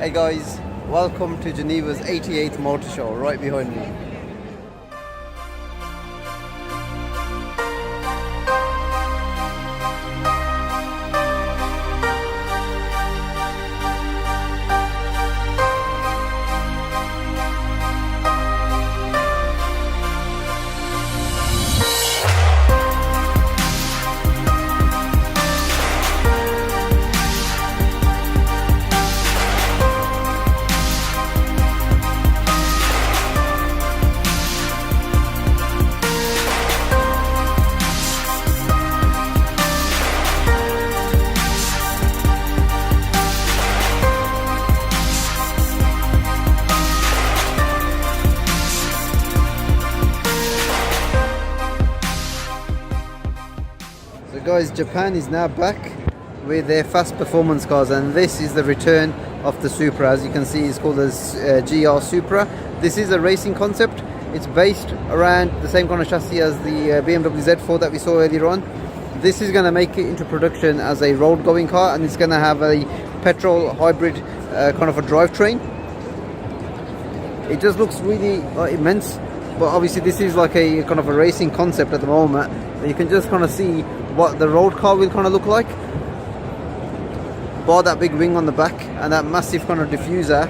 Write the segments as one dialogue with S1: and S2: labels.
S1: Hey guys, welcome to Geneva's 88th Motor Show, right behind me. So guys, Japan is now back with their fast performance cars, and this is the return of the Supra. As you can see, it's called the GR Supra. This is a racing concept. It's based around the same kind of chassis as the BMW Z4 that we saw earlier on. This is going to make it into production as a road going car, and it's going to have a petrol hybrid kind of a drivetrain. It just looks really immense, but obviously this is like a kind of a racing concept at the moment. You can just kind of see what the road car will kind of look like, bar that big wing on the back and that massive kind of diffuser.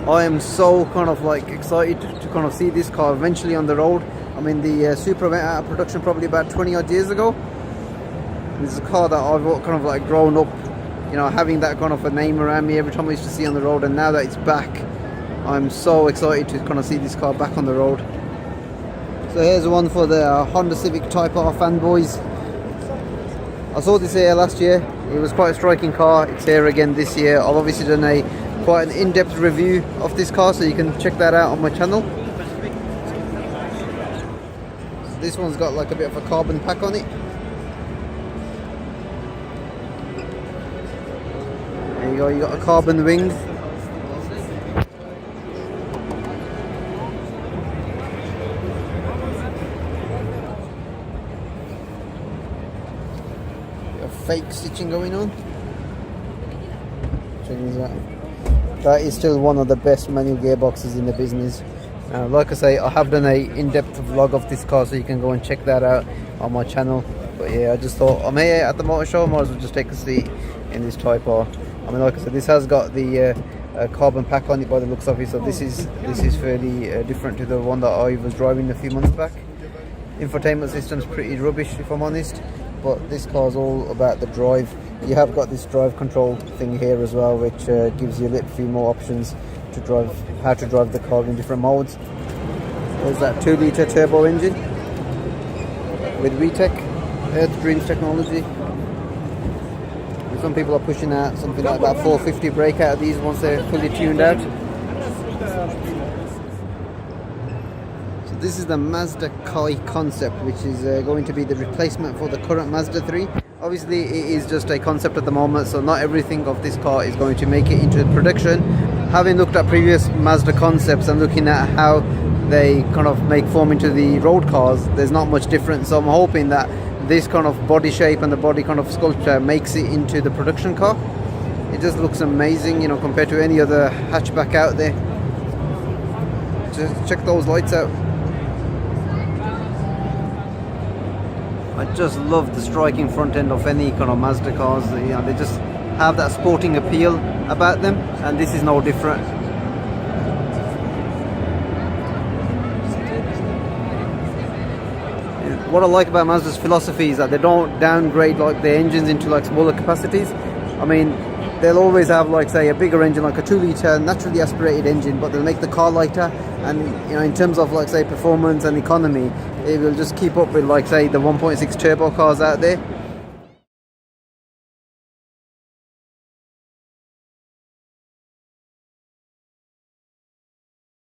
S1: I am so kind of like excited to kind of see this car eventually on the road. I mean, the Supra went out of production probably about 20 odd years ago. This is a car that I've kind of like grown up, you know, having that kind of a name around me every time I used to see on the road, and now that it's back, I'm so excited to kind of see this car back on the road. So here's one for the Honda Civic Type R fanboys. I saw this here last year. It was quite a striking car. It's here again this year. I've obviously done quite an in-depth review of this car, so you can check that out on my channel. So this one's got like a bit of a carbon pack on it. There you go, you got a carbon wing. Fake stitching going on. That is still one of the best manual gearboxes in the business. Like I say, I have done a in-depth vlog of this car, so you can go and check that out on my channel. But yeah, I just thought I'm here at the motor show, might as well just take a seat in this Type R. I mean, like I said, this has got the carbon pack on it by the looks of it, so this is fairly different to the one that I was driving a few months back. Infotainment system's pretty rubbish, if I'm honest. But this car's all about the drive. You have got this drive control thing here as well, which gives you a little few more options to drive, how to drive the car in different modes. There's that 2-litre turbo engine with VTEC, Earth Dreams technology. Some people are pushing out something like about 450 brake out of these once they're fully tuned out. This is the Mazda Kai Concept, which is going to be the replacement for the current Mazda 3. Obviously it is just a concept at the moment, so not everything of this car is going to make it into production. Having looked at previous Mazda concepts and looking at how they kind of make form into the road cars, there's not much difference. So I'm hoping that this kind of body shape and the body kind of sculpture makes it into the production car. It just looks amazing, you know, compared to any other hatchback out there. Just check those lights out. I just love the striking front end of any kind of Mazda cars. You know, they just have that sporting appeal about them, and this is no different. What I like about Mazda's philosophy is that they don't downgrade like their engines into like smaller capacities. I mean, they'll always have like say a bigger engine, like a 2-litre naturally aspirated engine, but they'll make the car lighter, and you know, in terms of like say performance and economy, it will just keep up with like say the 1.6 turbo cars out there.